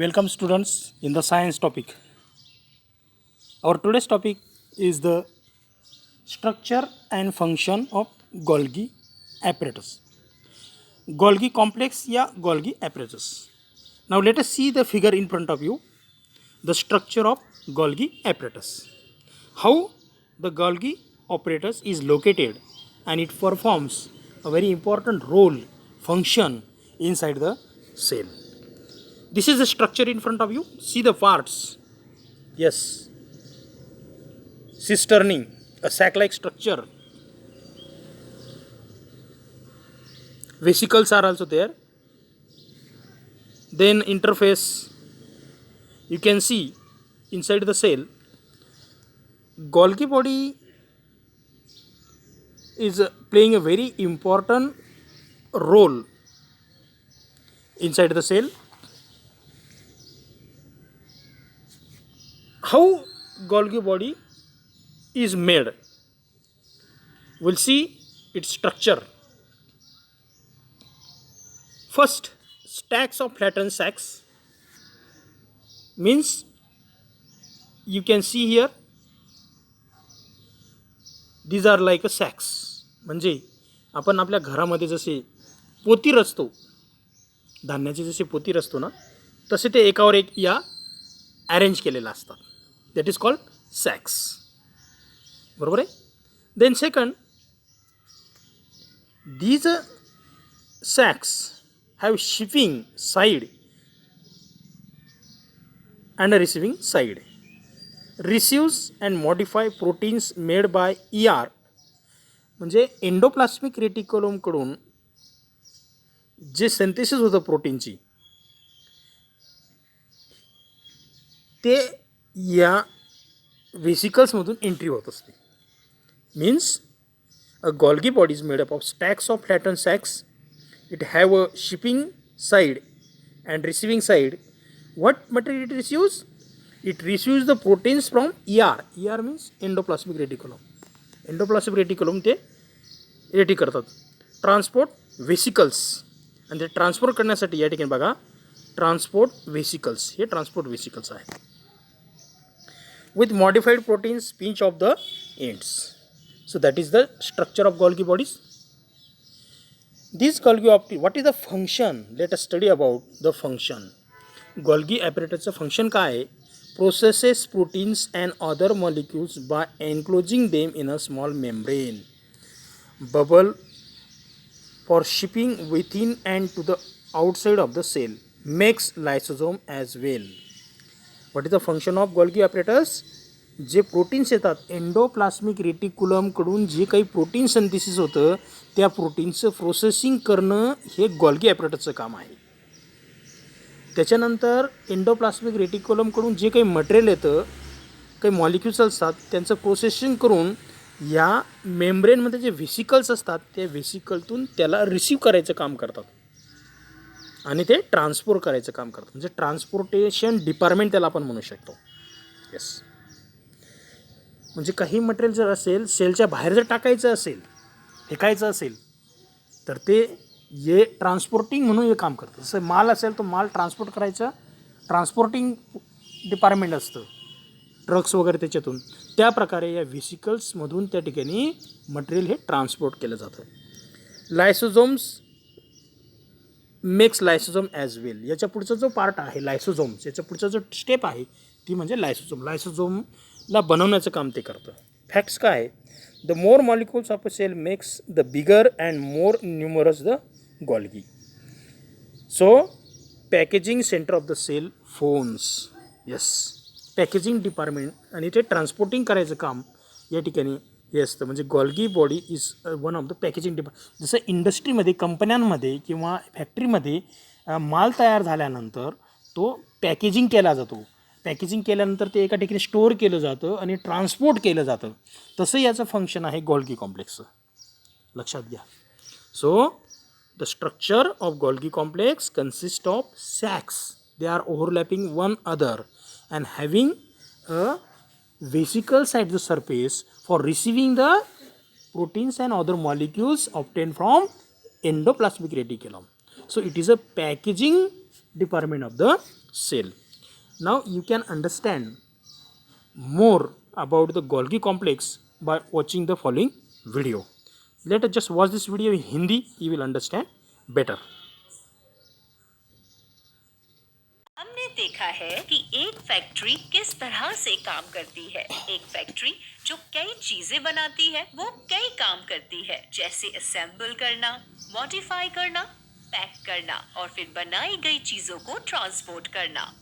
Welcome students in the science topic. Our today's topic is the structure and function of Golgi apparatus. Golgi complex या Golgi apparatus. Now let us see the figure in front of you, the structure of Golgi apparatus. How the Golgi apparatus is located and it performs a very important role, function inside the cell. This is the structure in front of you. See the parts. Yes. Cisterning, a sac-like structure. Vesicles are also there. Then interface. You can see inside the cell, Golgi body is playing a very important role inside the cell. How Golgi body is made? We'll see its structure. First, stacks of flattened sacs means you can see here these are like a sacs. म्हणजे आपण आपल्या घरामध्ये जसे पोती रचतो, धान्याचे जसे पोती रचतो ना, तसे ते एकावर एक या अरेंज केलेले असतात. That is called sacs. बरोबर आहे. Then second, these sacks have shipping side and a receiving side. Receives and modify proteins made by ER म्हणजे एंडोप्लास्मिक रेटिक्युलम कडून जे सिंथेसिस होतं प्रोटीनची ते या वेसिकल्समधून एंट्री होत असते. Means a Golgi body is made up of stacks of flattened sacs. It have a shipping side and receiving side. What material it receives? It receives the proteins from ER. ER means endoplasmic reticulum. Endoplasmic reticulum ते रेटी करतात. Transport vesicles आणि ते transport करण्यासाठी या ठिकाणी बघा transport vesicles, हे ट्रान्सपोर्ट वेसिकल्स आहेत. With modified proteins pinch of the ends. So that is the structure of Golgi bodies. This Golgi what is the function? Let us study about the function. Golgi apparatus function काय आहे? Processes proteins and other molecules by enclosing them in a small membrane. Bubble for shipping within and to the outside of the cell. Makes lysosome as well. What is the function of Golgi apparatus? जे proteins येतात endoplasmic रेटिक्युलमकडून जे काही protein synthesis होतं त्या प्रोटीनचं processing करणं हे Golgi ॲपरेटसचं काम आहे. त्याच्यानंतर एंडोप्लास्मिक रेटिक्युलमकडून जे काही मटेरियल येतं, काही मॉलिक्युल्स असतात त्यांचं प्रोसेसिंग करून या मेम्ब्रेनमध्ये जे व्हेसिकल्स असतात त्या व्हेसिकलतून त्याला रिसीव्ह करायचं काम करतात आणि ते ट्रान्सपोर्ट करायचं काम करतात. म्हणजे ट्रान्सपोर्टेशन डिपार्टमेंट त्याला आपण म्हणू शकतो. येस. म्हणजे काही मटेरियल जर असेल सेलच्या बाहेर जर टाकायचं असेल, फेकायचं असेल तर ते हे ट्रान्सपोर्टिंग म्हणून हे काम करतं. जसं माल असेल तो माल ट्रान्सपोर्ट करायचं ट्रान्सपोर्टिंग डिपार्टमेंट असतं, ट्रक्स वगैरे त्याच्यातून. त्या प्रकारे या व्हेसिकल्समधून त्या ठिकाणी मटेरियल हे ट्रान्सपोर्ट केलं जातं. लायसोझोम्स मेक्स लायसोझोम ॲज वेल. याच्या पुढचा जो पार्ट आहे लायसोझोम्स, याच्या पुढचा जो स्टेप आहे ती म्हणजे लायसोझोम. लायसोझोमला बनवण्याचं काम ते करतं. फॅक्ट्स काय आहे? The more molecules of a cell makes the bigger and more numerous the Golgi. So packaging centre of the cell phones. Yes, packaging department आणि ते ट्रान्सपोर्टिंग करायचं काम या ठिकाणी हे असतं. म्हणजे Golgi body is one of the packaging department. जसं इंडस्ट्रीमध्ये, कंपन्यांमध्ये किंवा फॅक्टरीमध्ये माल तयार झाल्यानंतर तो पॅकेजिंग केला जातो. पॅकेजिंग केल्यानंतर ते एका ठिकाणी स्टोअर केलं जातं आणि ट्रान्सपोर्ट केलं जातं. तसं याचं फंक्शन आहे Golgi कॉम्प्लेक्सचं. लक्षात घ्या. So the structure of Golgi complex consist of sacs. They are overlapping one other and having a vesicles at the surface for receiving the proteins and other molecules obtained from endoplasmic reticulum. So it is a packaging department of the cell. Now you can understand more about the Golgi complex by watching the following video. Let us just watch this video in Hindi, you will understand better. हमने देखा है कि एक factory किस तरह से काम करती है। एक फैक्ट्री जो कई चीजें बनाती है वो कई काम करती है, जैसे असेंबल करना, मॉडिफाई करना, पैक करना और फिर बनाई गई चीजों को ट्रांसपोर्ट करना।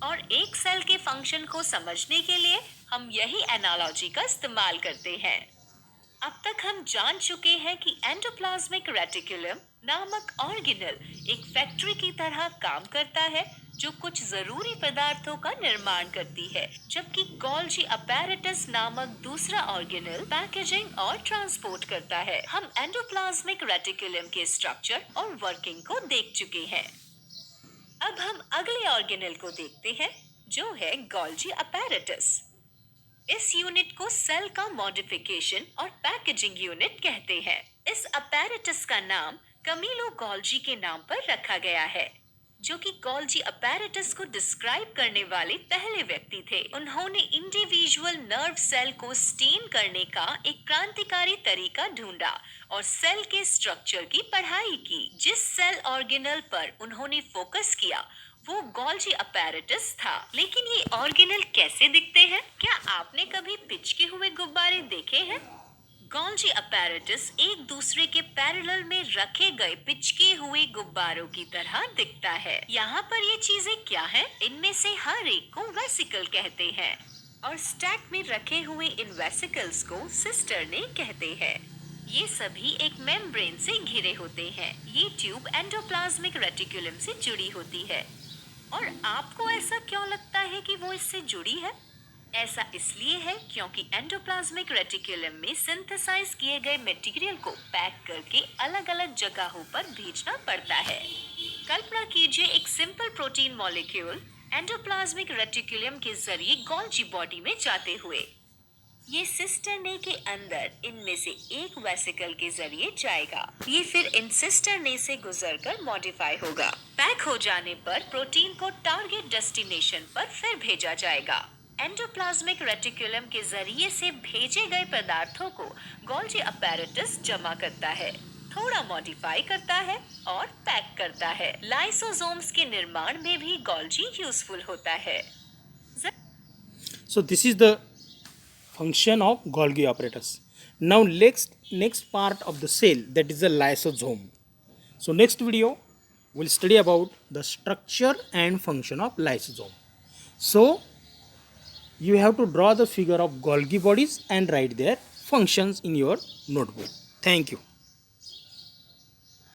और एक सेल के फंक्शन को समझने के लिए हम यही एनालॉजी का इस्तेमाल करते हैं। अब तक हम जान चुके हैं कि एंडोप्लाज्मिक रेटिकुलम नामक ऑर्गेनेल एक फैक्ट्री की तरह काम करता है जो कुछ जरूरी पदार्थों का निर्माण करती है, जबकि गोल्जी अपैरेटस नामक दूसरा ऑर्गेनेल पैकेजिंग और ट्रांसपोर्ट करता है। हम एंडोप्लाज्मिक रेटिकुलम के स्ट्रक्चर और वर्किंग को देख चुके हैं। अब हम अगले ऑर्गेनेल को देखते हैं जो है गोल्जी अपैरेटस। इस यूनिट को सेल का मॉडिफिकेशन और पैकेजिंग यूनिट कहते हैं। इस अपैरेटस का नाम कमीलो गोल्जी के नाम पर रखा गया है, जो कि गोल्जी अपैरेटस को डिस्क्राइब करने वाले पहले व्यक्ति थे। उन्होंने इंडिविजुअल नर्व सेल को स्टेन करने का एक क्रांतिकारी तरीका ढूंढा और सेल के स्ट्रक्चर की पढ़ाई की। जिस सेल ऑर्गेनल पर उन्होंने फोकस किया वो गोल्जी अपैरेटस था। लेकिन ये ऑर्गेनल कैसे दिखते हैं? क्या आपने कभी पिचके हुए गुब्बारे देखे हैं? गोल्जी अपैरेटस एक दूसरे के पैरेलल में रखे गए पिचके हुए गुब्बारों की तरह दिखता है। यहाँ पर ये चीजें क्या हैं? इनमें से हर एक को वेसिकल कहते हैं और स्टैक में रखे हुए इन वेसिकल्स को सिस्टर्ने कहते हैं। ये सभी एक मेम्ब्रेन से घिरे होते हैं। ये ट्यूब एंडोप्लाज्मिक रेटिकुलम से जुड़ी होती है। और आपको ऐसा क्यों लगता है कि वो इससे जुड़ी है? ऐसा इसलिए है क्योंकि एंडोप्लाज्मिक रेटिकुलम में सिंथेसाइज किए गए मटेरियल को पैक करके अलग अलग जगहों पर भेजना पड़ता है। कल्पना कीजिए एक simple protein molecule endoplasmic reticulum के जरिए गोल्जी बॉडी में जाते हुए ये सिस्टर्ने के अंदर इनमें से एक वेसिकल के जरिए जाएगा। ये फिर in cisternae say Gujarkar modify होगा। पैक हो जाने पर प्रोटीन को टारगेट डेस्टिनेशन पर फिर भेजा जाएगा। एंडोप्लाज्मिक रेटिकुलम के जरिए से भेजे गए पदार्थों को गोल्जी अपैरेटस जमा करता है, थोड़ा मॉडिफाई करता है और पैक करता है। लाइसोसोम्स के निर्माण में भी गोल्जी यूजफुल होता है। So this is the function of Golgi apparatus. Now next part of the cell, that is the lysosome. So next video we'll study about the structure and function of lysosome. So you have to draw the figure of Golgi bodies and write their functions in your notebook. Thank you.